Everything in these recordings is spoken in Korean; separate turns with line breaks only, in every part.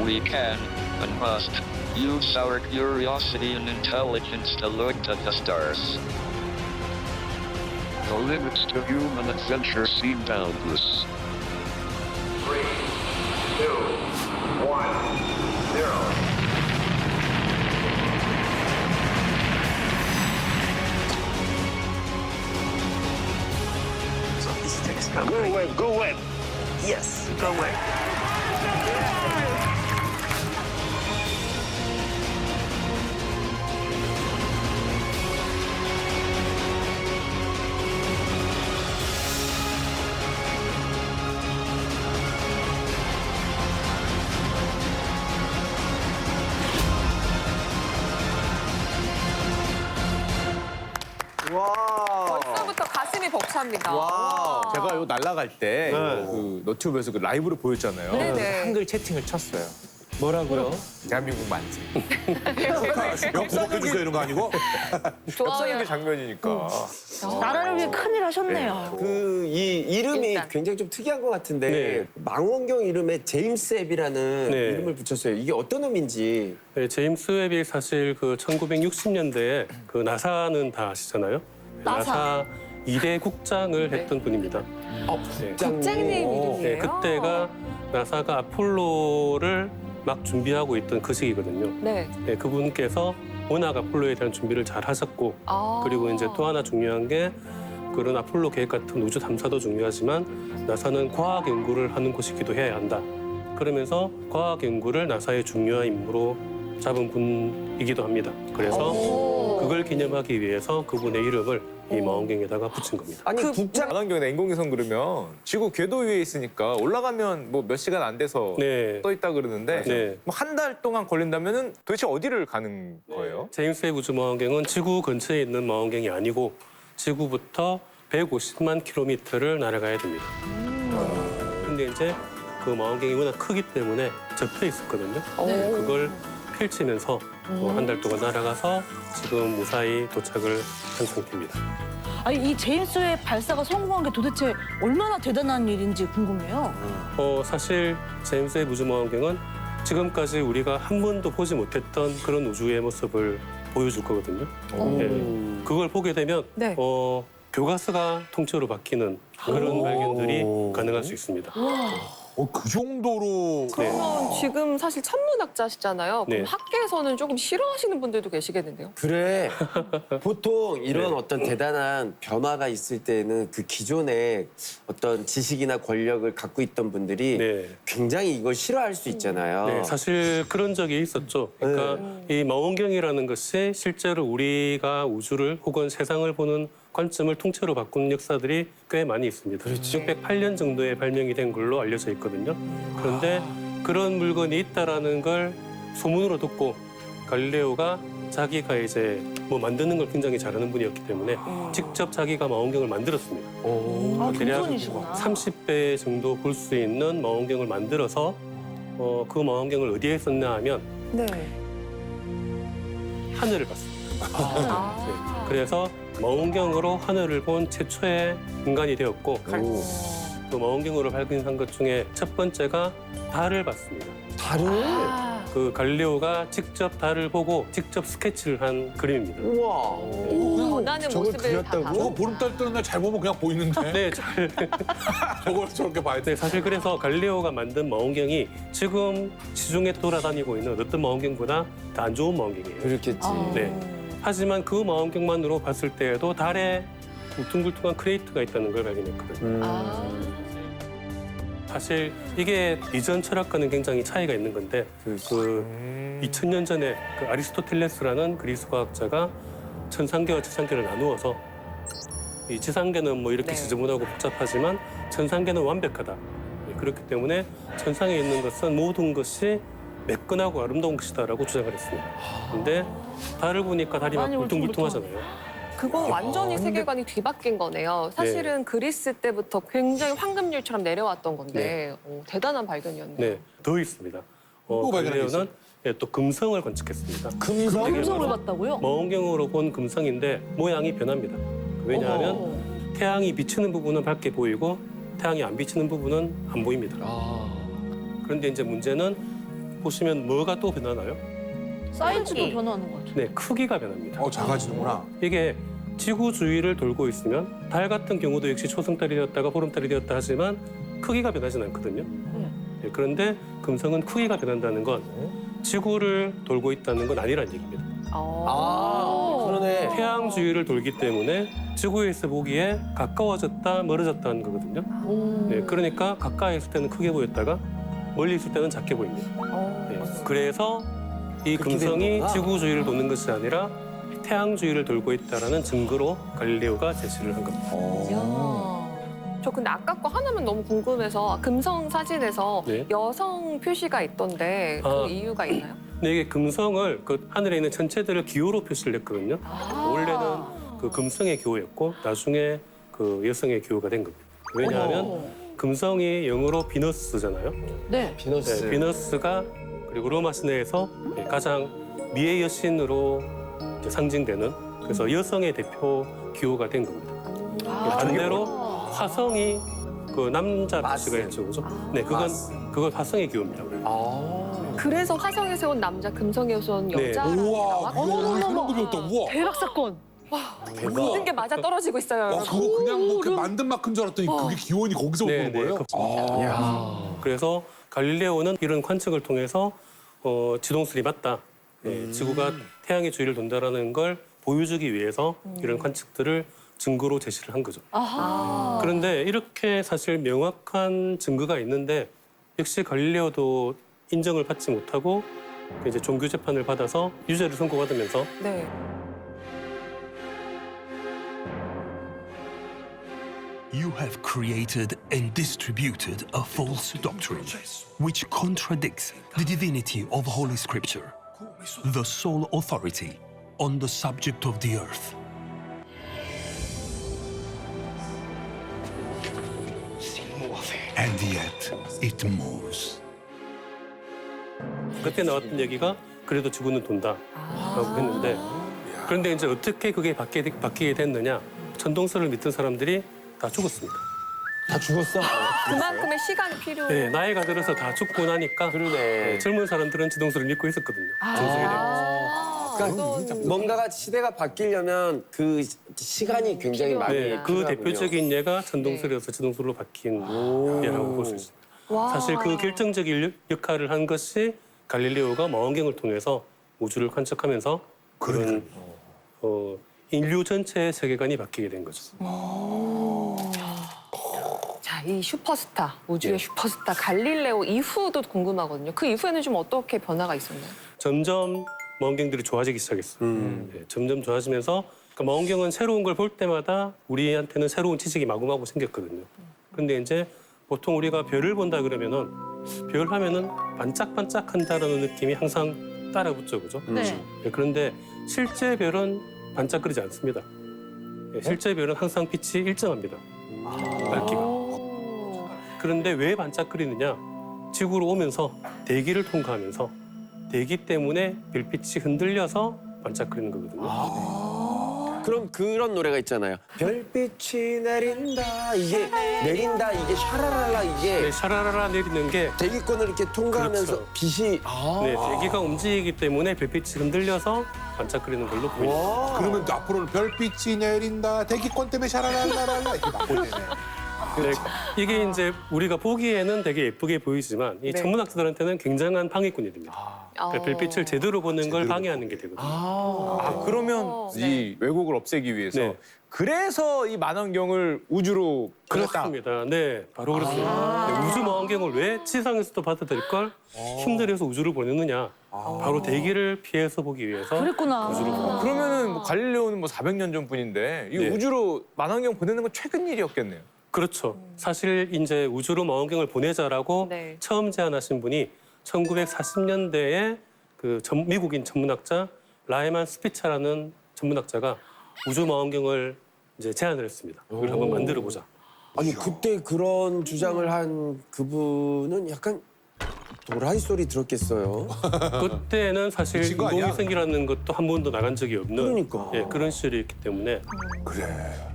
We can, and must, use our curiosity and intelligence to look at the stars.
The limits to human adventure seem boundless.
3, 2, 1, 0.
Go away, go away. Yes, go away.
벌써부터 가슴이 벅찹니다.
와. 제가 요 날아갈 때
네.
그 너튜브에서 그 라이브로 보였잖아요.
네네.
그래서 한글 채팅을 쳤어요.
뭐라고요?
대한민국 만세.
구독해주세요 이런 거 아니고?
역사적인
좋아요.
장면이니까.
나라를 위해 큰일 하셨네요.
그 이 이름이
일단.
굉장히 좀 특이한 것 같은데
네.
망원경 이름에 제임스 앱이라는
네.
이름을 붙였어요. 이게 어떤 의미인지.
네, 제임스 웹이 사실 그 1960년대에 그 나사는 다 아시잖아요. 나사 2대 국장을 했던 분입니다. 네.
국장님 이름이에요?
네, 그때가 나사가 아폴로를 막 준비하고 있던 그 시기거든요.
네.
네, 그분께서 워낙 아폴로에 대한 준비를 잘 하셨고 그리고 이제 또 하나 중요한 게 그런 아폴로 계획 같은 우주 탐사도 중요하지만 나사는 과학 연구를 하는 곳이기도 해야 한다. 그러면서 과학 연구를 나사의 중요한 임무로 잡은 분이기도 합니다. 그래서 그걸 기념하기 위해서 그분의 이름을 이 망원경에다가 붙인 겁니다.
아니 국장
망원경이나 인공위성 그러면 지구 궤도 위에 있으니까 올라가면 뭐 몇 시간 안 돼서
네.
떠 있다 그러는데
네.
뭐 한 달 동안 걸린다면은 도대체 어디를 가는 거예요?
제임스 웹 우주 망원경은 지구 근처에 있는 망원경이 아니고 지구부터 150만 킬로미터를 날아가야 됩니다. 근데 이제 그 망원경이 워낙 크기 때문에 접혀 있었거든요. 네, 그걸 펼치면서 한 달 동안 날아가서 지금 무사히 도착을 한 상태입니다.
아니, 이 제임스 웹 발사가 성공한 게 도대체 얼마나 대단한 일인지 궁금해요.
사실 제임스 웹 우주 망원경은 지금까지 우리가 한 번도 보지 못했던 그런 우주의 모습을 보여줄 거거든요. 네, 그걸 보게 되면
네.
교과서가 통째로 바뀌는 그런 발견들이 가능할 수 있습니다.
그 정도로
그러면 지금 사실 천문학자시잖아요. 그럼
네.
학계에서는 조금 싫어하시는 분들도 계시겠는데요?
그래. 보통 이런 어떤 대단한 변화가 있을 때는 그 기존의 어떤 지식이나 권력을 갖고 있던 분들이
네.
굉장히 이걸 싫어할 수 있잖아요.
네, 사실 그런 적이 있었죠. 그러니까 이 망원경이라는 것이 실제로 우리가 우주를 혹은 세상을 보는 관점을 통째로 바꾸는 역사들이 꽤 많이 있습니다. 608년 정도에 발명이 된 걸로 알려져 있거든요. 그런데 그런 물건이 있다라는 걸 소문으로 듣고 갈릴레오가 자기가 이제 뭐 만드는 걸 굉장히 잘하는 분이었기 때문에 직접 자기가 망원경을 만들었습니다. 대략
금손이시구나.
30배 정도 볼 수 있는 망원경을 만들어서 그 망원경을 어디에 썼냐 하면
네.
하늘을 봤습니다. 네, 그래서 망원경으로 하늘을 본 최초의 인간이 되었고 그 망원경으로 발견한 것 중에 첫 번째가 달을 봤습니다.
달을?
그 갈릴레오가 직접 달을 보고 직접 스케치를 한 그림입니다.
우와.
변하는 모습을 다
저거
봐서.
보름달 뜨는 날 잘 보면 그냥 보이는데
네, 잘.
저걸 저렇게 봐야 돼.
네, 사실 그래서 갈릴레오가 만든 망원경이 지금 시중에 돌아다니고 있는 어떤 망원경보다 더 안 좋은 망원경이에요.
그렇겠지.
네. 하지만 그 망원경만으로 봤을 때에도 달에 울퉁불퉁한 크레이트가 있다는 걸 발견했거든요. 사실 이게 이전 철학과는 굉장히 차이가 있는 건데 그 2000년 전에 그 아리스토텔레스라는 그리스 과학자가 천상계와 지상계를 나누어서 이 지상계는 뭐 이렇게
네.
지저분하고 복잡하지만 천상계는 완벽하다. 그렇기 때문에 천상에 있는 것은 모든 것이 매끈하고 아름다운 것이다라고 주장을 했습니다. 근데 달을 보니까 달이 막
많이
울퉁불퉁하잖아요.
그건 완전히 세계관이 뒤바뀐 뒤바뀐 사실은 그리스 때부터 굉장히 황금률처럼 내려왔던 건데 대단한 발견이었네요.
네, 더 있습니다.
또 발견한 게
갈릴레오는 또 금성을 관측했습니다.
금성?
금성을 봤다고요?
망원경으로 본 금성인데 모양이 변합니다. 왜냐하면 태양이 비치는 부분은 밝게 보이고 태양이 안 비치는 부분은 안 보입니다. 그런데 이제 문제는 보시면 뭐가 또 변하나요?
사이즈도
크기.
변하는 것 같아요.
네, 크기가 변합니다.
작아지는구나.
이게 지구 주위를 돌고 있으면 달 같은 경우도 역시 초승달이 되었다가 보름달이 되었다 하지만 크기가 변하지는 않거든요. 네, 그런데 금성은 크기가 변한다는 건 지구를 돌고 있다는 건 아니란 얘기입니다.
그러네.
태양 주위를 돌기 때문에 지구에서 보기에 가까워졌다 멀어졌다 하는 거거든요. 네, 그러니까 가까이 있을 때는 크게 보였다가 멀리 있을 때는 작게 보입니다. 네, 그래서 이
그렇게
금성이
되는 거구나.
지구 주위를 도는 것이 아니라 태양 주위를 돌고 있다라는 증거로 갈릴레오가 제시를 한 겁니다.
저 근데 아까 거 하나만 너무 궁금해서 금성 사진에서
네.
여성 표시가 있던데 그
아.
이유가 있나요?
근데 이게 금성을 그 하늘에 있는 천체들을 기호로 표시를 했거든요. 원래는 그 금성의 기호였고 나중에 그 여성의 기호가 된 겁니다. 왜냐하면 금성이 영어로 비너스잖아요.
네.
비너스.
네, 비너스가 그리고 로마 시내에서 가장 미의 여신으로 이제 상징되는 그래서 여성의 대표 기호가 된 겁니다. 반대로 화성이 그 남자
마스.
표시가 있죠, 그죠? 네, 그건 화성의 기호입니다. 원래.
그래서 화성에서 온 남자, 금성에서 온
네.
여자라는 게
우와,
나왔구나.
그런 그렸다. 우와.
대박 사건.
모든 게 맞아 떨어지고 있어요.
와,
여러분.
그거 그냥 뭐 이렇게 만든 마크인 줄 알았더니 그게 기원이 거기서
네,
오는 거예요?
네, 그래서 갈릴레오는 이런 관측을 통해서 지동설이 맞다. 네, 지구가 태양의 주위를 돈다라는 걸 보여주기 위해서 이런 관측들을 증거로 제시를 한 거죠.
아하.
그런데 이렇게 사실 명확한 증거가 있는데 역시 갈릴레오도 인정을 받지 못하고 이제 종교 재판을 받아서 유죄를 선고받으면서
네.
You have created and distributed a false doctrine which contradicts the divinity of Holy Scripture, the sole authority on the subject of the earth. And yet it moves.
그때 나왔던 얘기가 그래도 지구는 돈다라고 했는데 그런데 이제 어떻게 그게 바뀌게 됐느냐? 천동설을 믿던 사람들이 다 죽었습니다.
다 죽었어?
그만큼의 시간이 필요.
네, 나이가 들어서 다 죽고 나니까
그러네.
젊은 사람들은 지동설을 믿고 있었거든요. 전세계 되면서.
그러니까 뭔가가 시대가 바뀌려면 그 시간이 굉장히 많이
네, 그
필요하군요.
대표적인 예가 천동설이어서 지동설로 바뀐 예라고 볼 수 있습니다. 사실 그 결정적인 역할을 한 것이 갈릴레오가 망원경을 통해서 우주를 관측하면서 그런 인류 전체의 세계관이 바뀌게 된 거죠.
자, 이 슈퍼스타, 우주의 슈퍼스타 갈릴레오 이후도 궁금하거든요. 그 이후에는 좀 어떻게 변화가 있었나요?
점점 망원경들이 좋아지기 시작했어요. 네, 점점 좋아지면서 그러니까 망원경은 새로운 걸 볼 때마다 우리한테는 새로운 지식이 마구마구 생겼거든요. 그런데 이제 보통 우리가 별을 본다 그러면은 별 하면은 반짝반짝한다라는 느낌이 항상 따라붙죠, 그죠?
네.
네, 그런데 실제 별은 반짝거리지 않습니다. 네, 실제 별은 항상 빛이 일정합니다. 밝기가. 그런데 왜 반짝거리느냐? 지구로 오면서 대기를 통과하면서 대기 때문에 별빛이 흔들려서 반짝거리는 거거든요.
그럼 그런 노래가 있잖아요. 별빛이 내린다 이게 내린다 이게 샤라랄라 이게
네, 샤라라라 내리는 게
대기권을 이렇게 통과하면서
그렇죠.
빛이
네, 대기가 움직이기 때문에 별빛이 흔들려서 반짝거리는 걸로 보입니다.
그러면 앞으로는 별빛이 내린다 대기권 때문에 샤라랄라랄라 이렇게 바꿔야 되네.
네, 이게 이제 우리가 보기에는 되게 예쁘게 보이지만 이
네.
천문학자들한테는 굉장한 방해꾼이 됩니다. 그러니까 별빛을 제대로 보는 걸 방해하는 게 되거든요.
그러면 이 왜곡을 없애기 위해서
네.
그래서 이 만원경을 우주로 그렸다.
그렇습니다. 네, 바로 그렇습니다. 네, 우주 망원경을 왜 지상에서도 받아들일 걸 힘들어서 우주를 보내느냐? 바로 대기를 피해서 보기 위해서
그랬구나.
우주를 보내는
그러면 뭐 갈릴레오는 뭐 400년 전뿐인데 이
네.
우주로 만원경 보내는 건 최근 일이었겠네요.
그렇죠. 사실 이제 우주로 망원경을 보내자라고
네.
처음 제안하신 분이 1940년대에 그 미국인 천문학자 라이만 스피차라는 천문학자가 우주 망원경을 이제 제안을 했습니다. 이걸 한번 만들어 보자.
아니 그때 그런 주장을 한 그분은 약간 도라이 소리 들었겠어요.
그때는 사실
미친 거 아니야?
인공위성이라는 것도 한 번도 나간 적이 없는
그러니까.
그런 시절이었기 때문에
그래.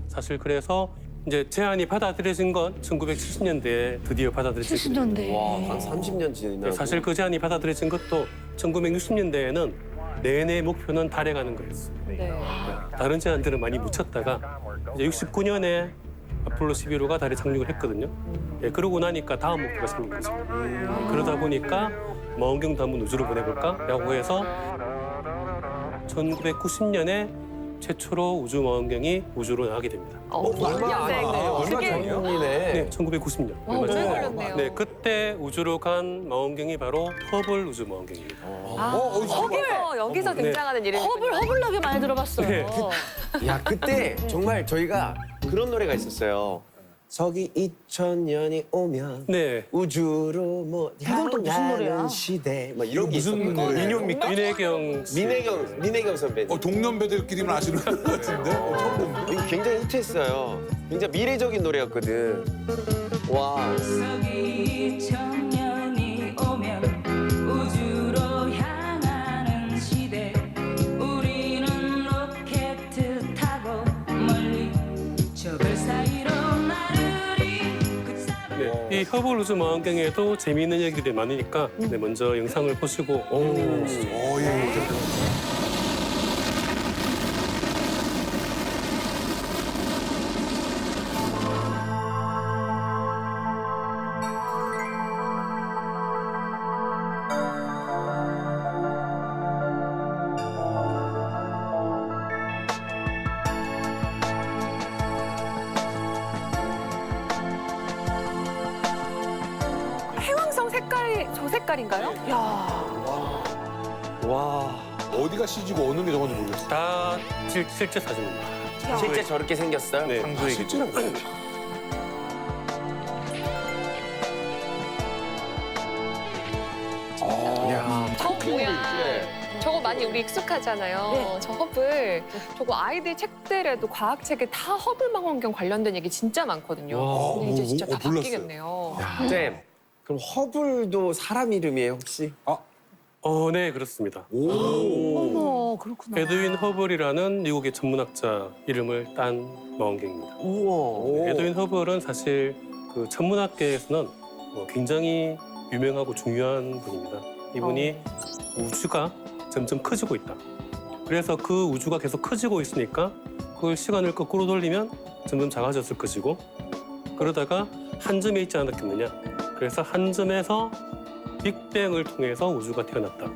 사실 그래서 이제 제안이 받아들여진 건 1970년대에 드디어 받아들여졌거든요.
70년대.
와, 한 30년 지나고.
네, 사실 그 제안이 받아들여진 것도 1960년대에는 내내 목표는 달에 가는 거였어요.
네.
다른 제안들은 많이 묻혔다가 이제 69년에 아폴로 11호가 달에 착륙을 했거든요. 예, 그러고 나니까 다음 목표가 생긴 거죠. 그러다 보니까 망원경도 한번 우주로 보내볼까라고 해서 1990년에 최초로 우주 망원경이 우주로 나가게 됩니다.
얼마 안 됐네요. 얼마 전이네.
네, 1990년.
와, 오래 걸렸네요.
네, 그때 우주로 간 망원경이 바로 허블 우주 망원경입니다.
여기서
네.
등장하는 이름이
허블나게 많이 들어봤어요.
네.
야, 그때 정말 저희가 그런 노래가 있었어요. 서기 2000년이 오면
네.
우주로 뭐
이건 또 무슨 노래야?
향하는 시대 막 이런 게
무슨
있었거든요.
노래예요?
민요입니까?
민혜경 씨.
민혜경 선배님.
동년배들끼리만 아시는 것 같은데? 처음 봅니다.
이거 굉장히 히트했어요. 굉장히 미래적인 노래였거든. 와.
서기 청년이 오면 우주로 향하는 시대 우리는 로켓 타고 멀리 저별 사이로 나르리
네, 이 허블 우주 망원경에도 재미있는 얘기들이 많으니까 네, 먼저 영상을 보시고
해왕성 색깔이 저 색깔인가요?
와.
어디가 CG고 어느 게 저건지 모르겠어요.
다 실제 사진입니다.
실제 저렇게 생겼어요?
네.
아, 실제로
저 모양. 저거 많이 우리 익숙하잖아요. 저 허블. 저거 아이들 책들에도 과학책에 다 허블 망원경 관련된 얘기 진짜 많거든요. 근데 이제 진짜 다
몰랐어요.
바뀌겠네요.
쌤, 그럼 허블도 사람 이름이에요, 혹시?
네, 그렇습니다.
어머, 그렇구나.
에드윈 허블이라는 미국의 천문학자 이름을 딴 망원경입니다.
우와.
에드윈 허블은 사실 그 천문학계에서는 굉장히 유명하고 중요한 분입니다. 이분이 우주가 점점 커지고 있다. 그래서 그 우주가 계속 커지고 있으니까 그걸 시간을 거꾸로 돌리면 점점 작아졌을 것이고 그러다가 한 점에 있지 않았겠느냐. 그래서 한 점에서 빅뱅을 통해서 우주가 태어났다.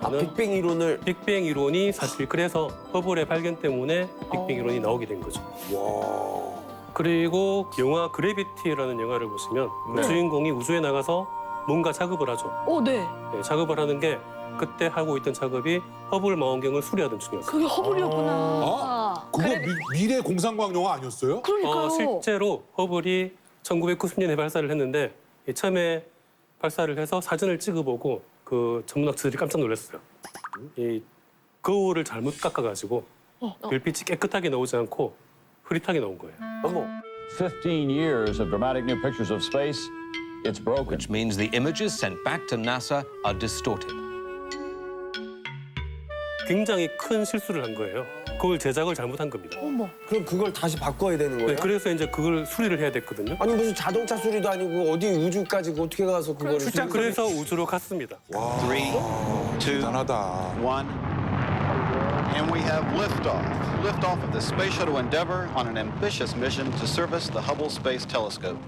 아, 빅뱅 이론을.
빅뱅 이론이 사실 그래서 허블의 발견 때문에 빅뱅 이론이 나오게 된 거죠.
와.
그리고 영화 그래비티라는 영화를 보시면 주인공이 우주에 나가서 뭔가 작업을 하죠.
네.
네, 작업을 하는 게 그때 하고 있던 작업이 허블 망원경을 수리하던 중이었어요.
그게 허블이었구나.
그거 미래 공상과학 영화 아니었어요?
그러니까요.
실제로 허블이 1990년에 발사를 했는데 처음에 발사를 해서 사진을 찍어보고 그 천문학자들이 깜짝 놀랐어요. 이 거울을 잘못 깎아가지고 별빛이 깨끗하게 나오지 않고 흐릿하게 나온 거예요.
어머.
15 years of dramatic new pictures of space, it's broken.
Which means the images sent back to NASA are distorted.
굉장히 큰 실수를 한 거예요. 그걸 제작을 잘못한 겁니다.
어머.
그럼 그걸 다시 바꿔야 되는 거예요?
네, 그래서 이제 그걸 수리를 해야 됐거든요.
아니 무슨 자동차 수리도 아니고 어디 우주까지 어떻게 가서 그거를
출장 그래서 우주로 갔습니다.
3, 2,
대단하다.
1. And we have liftoff. Liftoff of the Space Shuttle Endeavour on an ambitious mission to service the Hubble Space Telescope.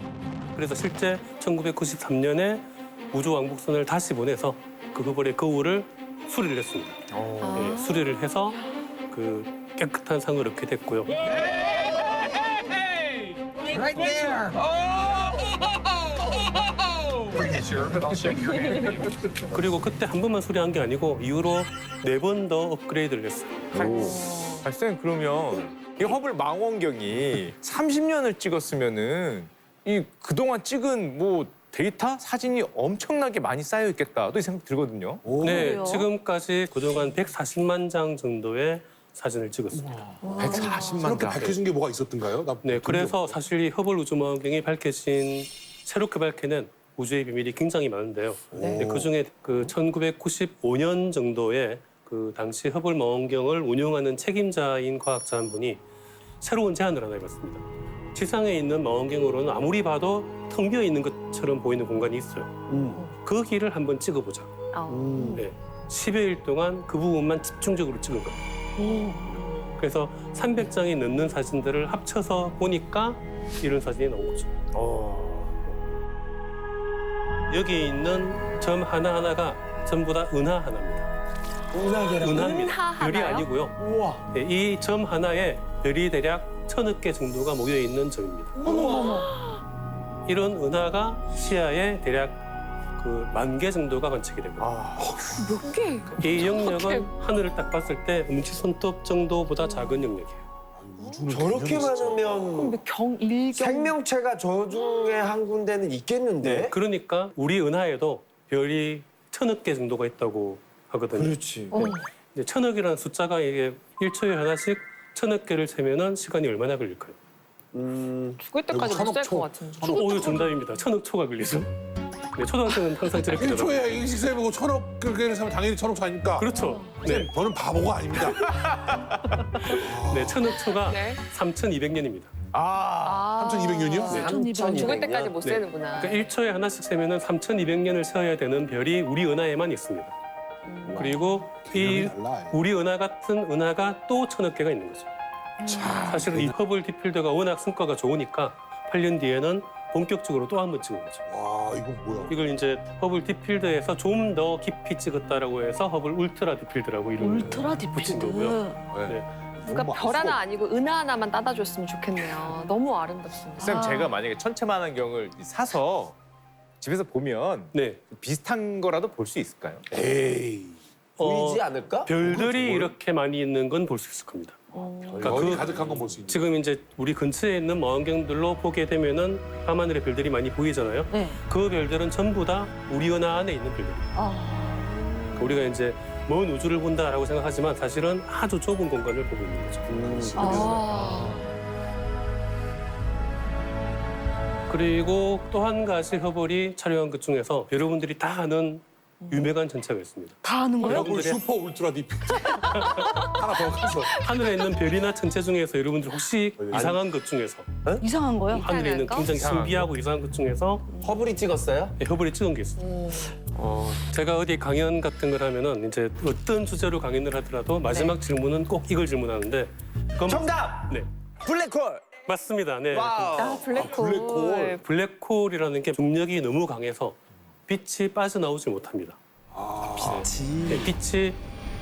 그래서 실제 1993년에 우주 왕복선을 다시 보내서 그 허블의 거울을 수리를 했습니다. 네, 수리를 해서 그 깨끗한 상을 얻게 됐고요. 그리고 그때 한 번만 수리한 게 아니고 이후로 4번 더 업그레이드를 했어요.
발생 그러면 이 허블 망원경이 30년을 찍었으면은 이 그동안 찍은 뭐 데이터, 사진이 엄청나게 많이 쌓여 있겠다. 또 이 생각 들거든요.
네,
그래요?
지금까지 그동안 140만 장 정도의 사진을 찍었습니다.
140만
새롭게
장.
밝혀진 게 뭐가 있었던가요? 나
네, 그래서 사실 이 허블 우주 망원경이 밝혀진 새롭게 밝혀낸 우주의 비밀이 굉장히 많은데요. 네, 그중에 그 1995년 정도에 그 당시 허블 망원경을 운용하는 책임자인 과학자 한 분이 새로운 제안을 하나 해봤습니다. 지상에 있는 망원경으로는 아무리 봐도 텅 비어 있는 것처럼 보이는 공간이 있어요. 그 길을 한번 찍어보자. 네. 10여일 동안 그 부분만 집중적으로 찍은 거예요. 그래서 300장이 넘는 사진들을 합쳐서 보니까 이런 사진이 나온 거죠. 여기 있는 점 하나하나가 전부 다 은하 하나입니다. 은하입니다.
은하
별이
하나요?
아니고요.
우와.
네, 이 점 하나에 별이 대략 1000억 개 정도가 모여 있는 점입니다. 이런 은하가 시야에 대략 그 10,000개 정도가 관측이 됩니다.
몇 개?
이 영역은 하늘을 딱 봤을 때 엄지 손톱 정도보다 작은 영역이에요.
저렇게 많으면
일경
생명체가 저 중에 한 군데는 있겠는데?
그러니까 우리 은하에도 별이 1000억 개 정도가 있다고 하거든요.
그렇지.
이제 1000억이라는 숫자가 이게 1초에 하나씩 1000억 개를 세면은 시간이 얼마나 걸릴까요?
죽을 때까지 못 살 것 같은데.
이거 정답입니다. 1000억 초가 걸리죠. 네, 초등학생은 항상 저렇게 되더라고요.
1초에 일식 세보고 1,000억 그렇게 사면 당연히 1,000억 차니까.
그렇죠. 네,
저는 바보가 아닙니다.
네 1000억 초가
네.
3,200년입니다.
3,200년이요?
네.
3,200년.
죽을 때까지 못
네.
세는구나.
그러니까 1초에 하나씩 세면은 3,200년을 세어야 되는 별이 우리 은하에만 있습니다. 그리고 이
개념이 달라요.
우리 은하 같은 은하가 또 1000억 개가 있는 거죠. 사실은 이 허블 딥필더가 워낙 성과가 좋으니까 8년 뒤에는 본격적으로 또 한 번 찍은 거죠.
와, 이건 뭐야?
이걸 이제 허블 딥필더에서 좀 더 깊이 찍었다라고 해서 허블 울트라 딥필드라고 이름을
울트라
붙인
디필드.
거고요. 네.
누가
너무
별 하나 아니고 은하 하나만 따다 줬으면 좋겠네요. 너무 아름답습니다.
쌤 제가 만약에 천체만원경을 사서 집에서 보면
네.
비슷한 거라도 볼 수 있을까요?
에이.
보이지 않을까?
별들이 이렇게 많이 있는 건 볼 수 있을 겁니다.
그러니까
그-
가득한 건 볼 수 있는.
지금 이제 우리 근처에 있는 망원경들로 보게 되면은 밤하늘에 별들이 많이 보이잖아요.
네.
그 별들은 전부 다 우리 은하 안에 있는 별들입니다. 우리가 이제 먼 우주를 본다라고 생각하지만 사실은 아주 좁은 공간을 보고 있는 거죠. 그리고 또 한 가지 허블이 촬영한 것 중에서 여러분들이 다 아는 유명한 전차가 있습니다.
다 아는 거예요?
여러분 슈퍼 울트라 디필. 하나 더 가서.
하늘에 있는 별이나 천체 중에서 여러분들 혹시 이상한 것 중에서
이상한 거요?
하늘에 있는
거?
굉장히 신비하고 이상한 것 중에서
허블이 찍었어요?
네, 허블이 찍은 게 있어요. 제가 어디 강연 같은 걸 하면은 이제 어떤 주제로 강연을 하더라도 마지막 질문은 꼭 이걸 질문하는데
정답!
네,
블랙홀!
맞습니다. 네.
아, 블랙홀.
블랙홀.
블랙홀이라는 게 중력이 너무 강해서 빛이 빠져나오지 못합니다. 네, 빛이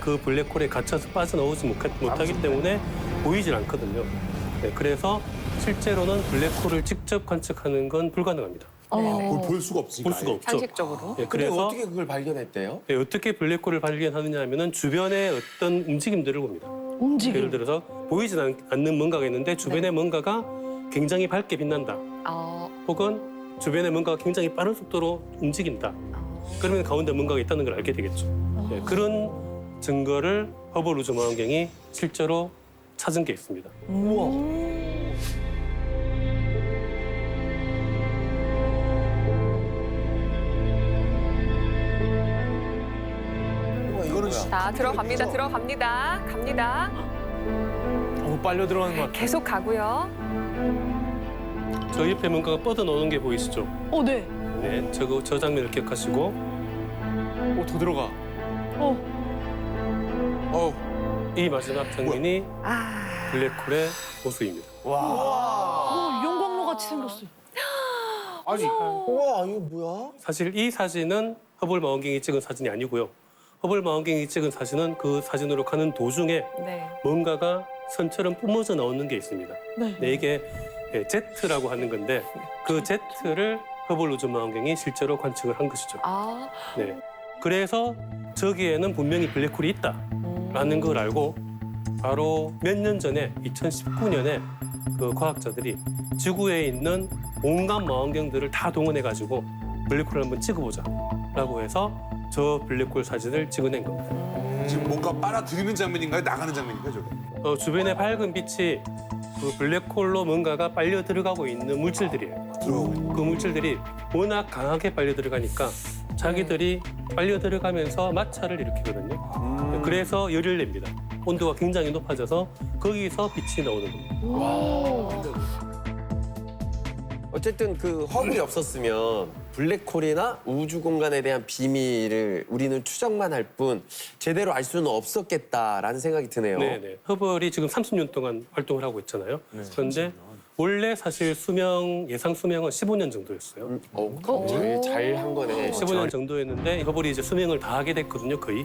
그 블랙홀에 갇혀서 빠져나오지 못하기 때문에 보이질 않거든요. 네, 그래서 실제로는 블랙홀을 직접 관측하는 건 불가능합니다.
볼 수가 없으니까.
볼 수가 없죠.
상식적으로.
네,
근데
그래서
어떻게 그걸 발견했대요?
네, 어떻게 블랙홀을 발견하느냐 하면은 주변의 어떤 움직임들을 봅니다. 예를
움직임.
들어서 보이지 않는 뭔가가 있는데 주변에 뭔가가 굉장히 밝게 빛난다. 혹은 주변에 뭔가가 굉장히 빠른 속도로 움직인다. 그러면 가운데 뭔가가 있다는 걸 알게 되겠죠. 네, 그런 증거를 허블 우주망원경이 실제로 찾은 게 있습니다.
이거는
자, 들어갑니다. 들어갑니다. 갑니다.
빨려 들어가는 것 같아요.
계속 가고요.
저 옆에 뭔가가 뻗어나오는 게 보이시죠?
네.
네, 저 장면을 기억하시고
더 들어가.
이 마지막 장면이 블랙홀의 모습입니다.
용광로 같이 생겼어요.
아니.
우와, 이거 뭐야?
사실 이 사진은 허블 망원경이 찍은 사진이 아니고요. 허블 망원경이 찍은 사진은 그 사진으로 가는 도중에
네.
뭔가가 선처럼 뿜어져 나오는 게 있습니다. 네, 이게 제트라고 하는 건데 그 제트를 허블 우주망원경이 실제로 관측을 한 것이죠. 네, 그래서 저기에는 분명히 블랙홀이 있다라는 걸 알고 바로 몇 년 전에 2019년에 그 과학자들이 지구에 있는 온갖 망원경들을 다 동원해가지고 블랙홀을 한번 찍어보자라고 해서 저 블랙홀 사진을 찍어낸 겁니다.
지금 뭔가 빨아들이는 장면인가요? 나가는 장면인가요, 저게?
주변에 밝은 빛이 그 블랙홀로 뭔가가 빨려 들어가고 있는 물질들이에요. 그 물질들이 워낙 강하게 빨려 들어가니까 자기들이 빨려 들어가면서 마찰을 일으키거든요. 그래서 열을 냅니다. 온도가 굉장히 높아져서 거기서 빛이 나오는 겁니다.
어쨌든 그 허블이 없었으면 블랙홀이나 우주 공간에 대한 비밀을 우리는 추정만 할 뿐 제대로 알 수는 없었겠다라는 생각이 드네요.
네네. 허블이 지금 30년 동안 활동을 하고 있잖아요. 그런데 원래 사실 예상 수명은 15년 정도였어요.
잘 한 거네.
15년 정도였는데 허블이 이제 수명을 다하게 됐거든요, 거의.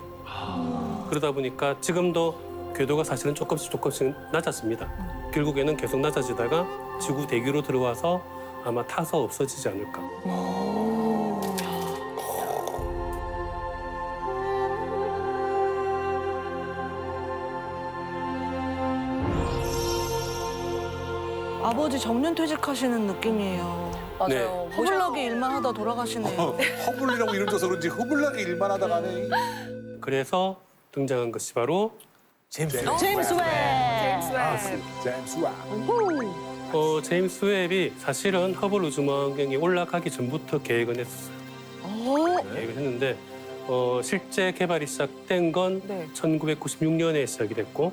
그러다 보니까 지금도 궤도가 사실은 조금씩 낮았습니다. 결국에는 계속 낮아지다가 지구 대기로 들어와서 아마 타서 없어지지 않을까.
아버지 정년 퇴직하시는 느낌이에요.
맞아요.
허블나게 일만 하다 돌아가시네요.
허블이라고 이름 줘서 그런지 허블나게 일만 하다 가네.
그래서 등장한 것이 바로 제임스 웹.
제임스 웹.
제임스 웹.
제임스 웹이 사실은 허블 우주망원경이 올라가기 전부터 계획은 했었어요. 계획을 했는데 실제 개발이 시작된 건
네.
1996년에 시작이 됐고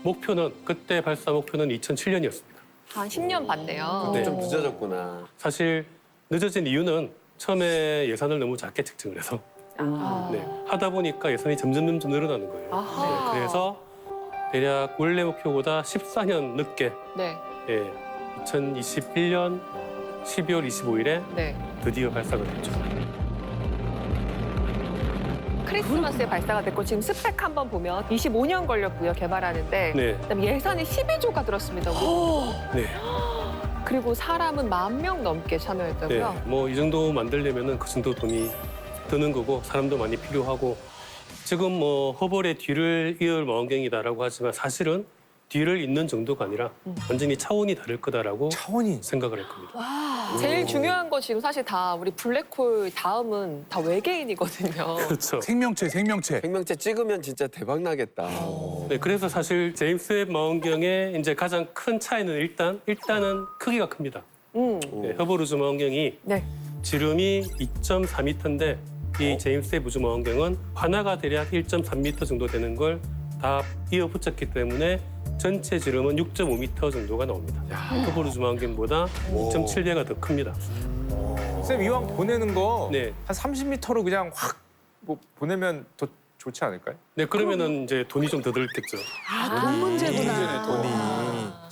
목표는 그때 발사 목표는 2007년이었습니다.
한 10년 봤네요.
네.
좀 늦어졌구나.
사실 늦어진 이유는 처음에 예산을 너무 작게 책정을 해서 네, 하다 보니까 예산이 점점 늘어나는 거예요.
아하.
네, 그래서 대략 원래 목표보다 14년 늦게
네.
2021년 12월 25일에
네.
드디어 발사가 됐죠.
크리스마스에 발사가 됐고 지금 스펙 한번 보면 25년 걸렸고요, 개발하는데.
네.
그다음에 예산이 12조가 들었습니다.
네.
그리고 사람은 10,000명 넘게 참여했다고요?
네, 뭐 이 정도 만들려면은 그 정도 돈이 드는 거고 사람도 많이 필요하고 지금 뭐 허블의 뒤를 이을 망원경이다라고 하지만 사실은 뒤를 잇는 정도가 아니라 완전히 차원이 다를 거다라고 생각을 할 겁니다.
제일 중요한 거 지금 사실 다 우리 블랙홀 다음은 다 외계인이거든요.
그렇죠.
생명체.
생명체 찍으면 진짜 대박 나겠다.
네, 그래서 사실 제임스 웹 망원경의 이제 가장 큰 차이는 일단은 크기가 큽니다. 네, 허블 우주 망원경이
네.
지름이 2.4m인데 이 제임스 웹 우주 망원경은 하나가 대략 1.3m 정도 되는 걸 다 이어 붙였기 때문에 전체 지름은 6.5m 정도가 나옵니다. 허블 우주 망원경보다 2.7배가 더 큽니다.
쌤 이왕 보내는 거 한
네.
30m로 그냥 확 뭐 보내면 더 좋지 않을까요?
네, 그러면은 이제 돈이 좀 더 들겠죠.
돈 문제구나.
돈이.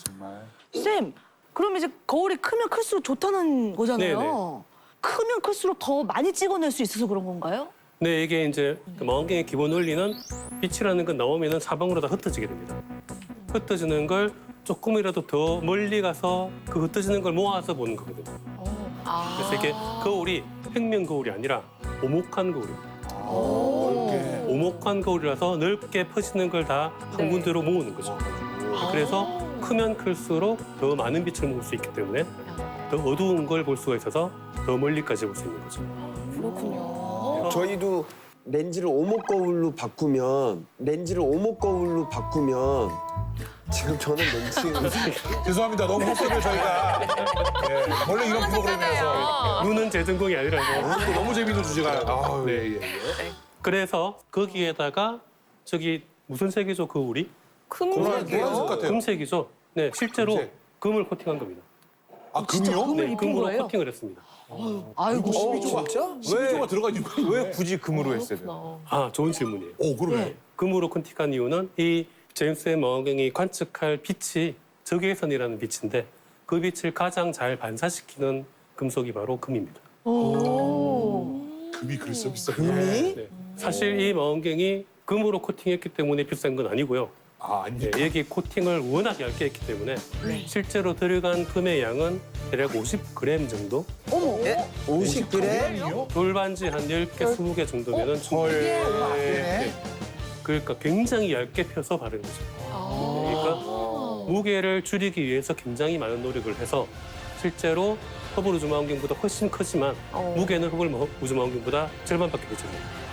정말.
쌤, 그럼 이제 거울이 크면 클수록 좋다는 거잖아요.
네네.
크면 클수록 더 많이 찍어낼 수 있어서 그런 건가요?
네, 이게 이제 그 망원경의 기본 원리는 빛이라는 건 나오면은 사방으로 다 흩어지게 됩니다. 흩어지는 걸 조금이라도 더 멀리 가서 그 흩어지는 걸 모아서 보는 거거든요. 그래서 이게 거울이 평면 거울이 아니라 오목한 거울입니다. 오목한 거울이라서 넓게 퍼지는 걸 다 한 군데로 모으는 거죠. 그래서 크면 클수록 더 많은 빛을 모을 수 있기 때문에 더 어두운 걸 볼 수가 있어서 더 멀리까지 볼 수 있는 거죠.
그렇군요.
저희도 렌즈를 오목 거울로 바꾸면 지금 저는 렌즈
죄송합니다. 너무 헛소리를 저희가. 원래 이런 프로그램이라서.
눈은 제 전공이 아니라서.
너무 재밌는 주제가.
네. 그래서 거기에다가 저기 무슨 색이죠, 거울이?
노란색 같아요.
금색이죠. 네, 실제로
금색.
금을 코팅한 겁니다.
아, 금이요?
금을
네,
입힌
금으로
거예요?
코팅을 했습니다.
아이고.
12조가. 12조가 들어가 있는 거예요.
왜 굳이 금으로 했어야 돼요?
아, 좋은 질문이에요.
그러네.
금으로 코팅한 이유는 이 제임스 웹 망원경이 관측할 빛이 적외선이라는 빛인데 그 빛을 가장 잘 반사시키는 금속이 바로 금입니다.
금이 그랬어 비싸.
네. 사실 이 망원경이 금으로 코팅했기 때문에 비싼 건 아니고요. 네, 여기 코팅을 워낙 얇게 했기 때문에 실제로 들어간 금의 양은 대략 50g 정도?
50g?
돌반지 한 10개, 20개 정도면은 충분히. 네. 그러니까 굉장히 얇게 펴서 바른 거죠. 그러니까 무게를 줄이기 위해서 굉장히 많은 노력을 해서 실제로 허블 우주 망원경보다 훨씬 크지만 무게는 허블 우주 망원경보다 절반밖에 되지 않아요.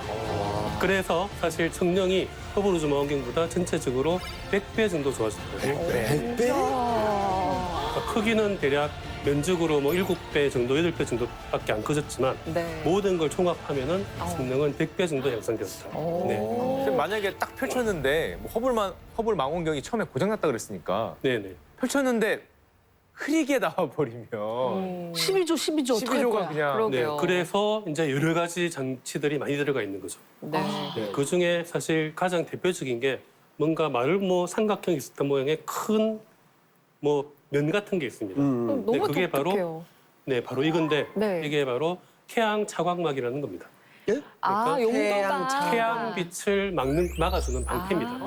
그래서 사실 청력이 허블 우주 망원경보다 전체적으로 100배 정도 좋아졌거든요.
100배?
그러니까 크기는 대략 면적으로 뭐 7배 정도, 8배 정도밖에 안 커졌지만
네.
모든 걸 총합하면은 성능은 100배 정도 향상되었다. 네.
쌤 만약에 딱 펼쳤는데 뭐 허블 망원경이 처음에 고장났다 그랬으니까
네네.
펼쳤는데 흐리게 나와버리면
12조
그냥
네, 그래서 이제 여러 가지 장치들이 많이 들어가 있는 거죠.
네.
네, 그 중에 사실 가장 대표적인 게 뭔가 마를 삼각형 있었던 모양의 큰 면 같은 게 있습니다.
너무
네, 그게
독특해요.
바로 이건데
네.
이게 바로 태양 차광막이라는 겁니다.
아, 용도가.
태양빛을 막아주는 방패입니다.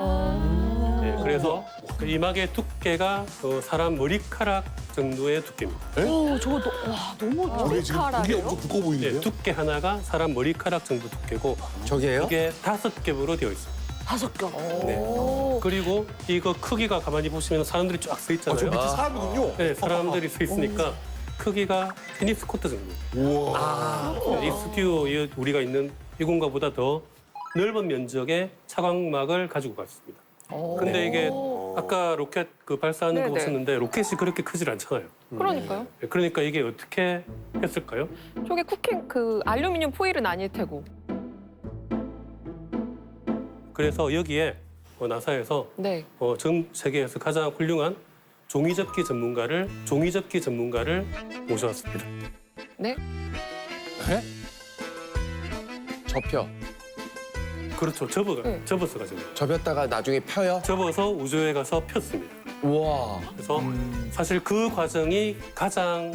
네, 그래서 이 막의 두께가 사람 머리카락 정도의 두께입니다.
오, 저거 너무
저게 지금 그게 엄청 두꺼워 보이는데요?
네, 두께 하나가 사람 머리카락 정도 두께고
저게요?
이게 5겹으로 되어 있습니다.
5겹.
네. 그리고 이거 크기가 가만히 보시면 사람들이 쫙 서 있잖아요.
저 밑에 사람이군요.
네, 사람들이 서 있으니까 크기가 테니스 코트 정도.
우와.
이 스튜디오 우리가 있는 이 공간보다 더 넓은 면적의 차광막을 가지고 갔습니다. 근데 이게 아까 로켓 발사하는 거
네네.
보셨는데 로켓이 그렇게 크질 않잖아요.
그러니까요.
네, 그러니까 이게 어떻게 했을까요?
저게 알루미늄 포일은 아닐 테고.
그래서 여기에 나사에서
네.
전 세계에서 가장 훌륭한 종이접기 전문가를 모셔왔습니다.
네?
접혀.
그렇죠. 접어서 가죠.
접혔다가 나중에 펴요?
접어서 우주에 가서 폈습니다.
우와.
그래서 사실 그 과정이 가장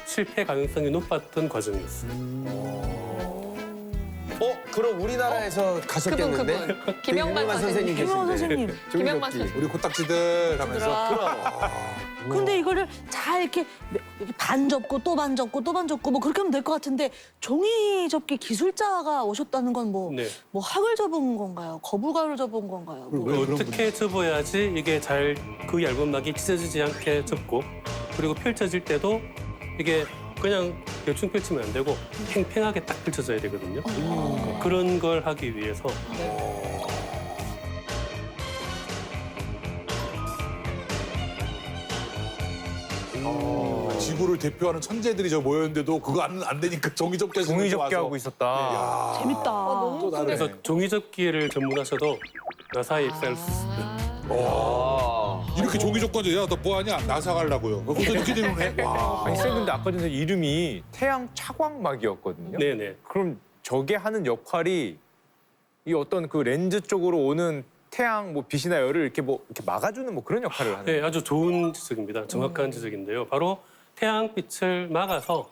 실패 가능성이 높았던 과정이었어요.
그럼 우리나라에서 가셨겠는데?
그분. 김영만
선생님
김영만
계신데.
선생님.
김영만
종이접기.
선생님.
우리 코딱지들 하면서.
근데 이거를 잘 이렇게 반 접고 또 반 접고 또 반 접고 뭐 그렇게 하면 될 것 같은데 종이 접기 기술자가 오셨다는 건 뭐
네.
학을 접은 건가요? 거북이를 접은 건가요?
어떻게 접어야지 이게 잘 그 얇은 막이 찢어지지 않게 접고 그리고 펼쳐질 때도 이게 그냥 대충 펼치면 안 되고 팽팽하게 딱 펼쳐져야 되거든요. 그런 걸 하기 위해서
지구를 대표하는 천재들이 저 모였는데도 그거 안 되니까 종이접기
하고 있었다.
재밌다.
또 다르네.
그래서 종이접기를 전문하셔도 나사에 입사를 했습니다.
이렇게 종이접기 야너 뭐하냐? 나사 가려고요. 그것도 이렇게 되면 해. 와.
아니 쌤 근데 아까 전에 이름이 태양 차광막이었거든요.
네네.
그럼 저게 하는 역할이 이 어떤 그 렌즈 쪽으로 오는 태양 빛이나 열을 이렇게 이렇게 막아주는 그런 역할을 하는.
네, 아주 좋은 지적입니다. 정확한 지적인데요. 바로 태양빛을 막아서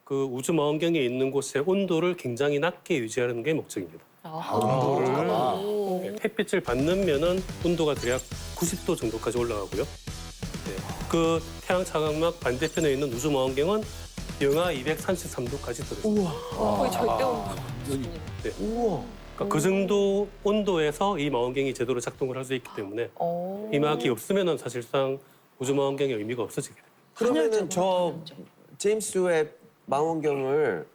그 우주 망원경에 있는 곳의 온도를 굉장히 낮게 유지하는 게 목적입니다. 네, 햇빛을 받는 면은 온도가 대략 90도 정도까지 올라가고요. 네, 그 태양 차광막 반대편에 있는 우주 망원경은 영하 233도까지 떨어집니다.
거의 절대 온도.
네. 그러니까 그 정도 온도에서 이 망원경이 제대로 작동을 할 수 있기 때문에 이 막이 없으면은 사실상 우주 망원경의 의미가 없어지게 됩니다.
그러면은 저 제임스 웹 망원경을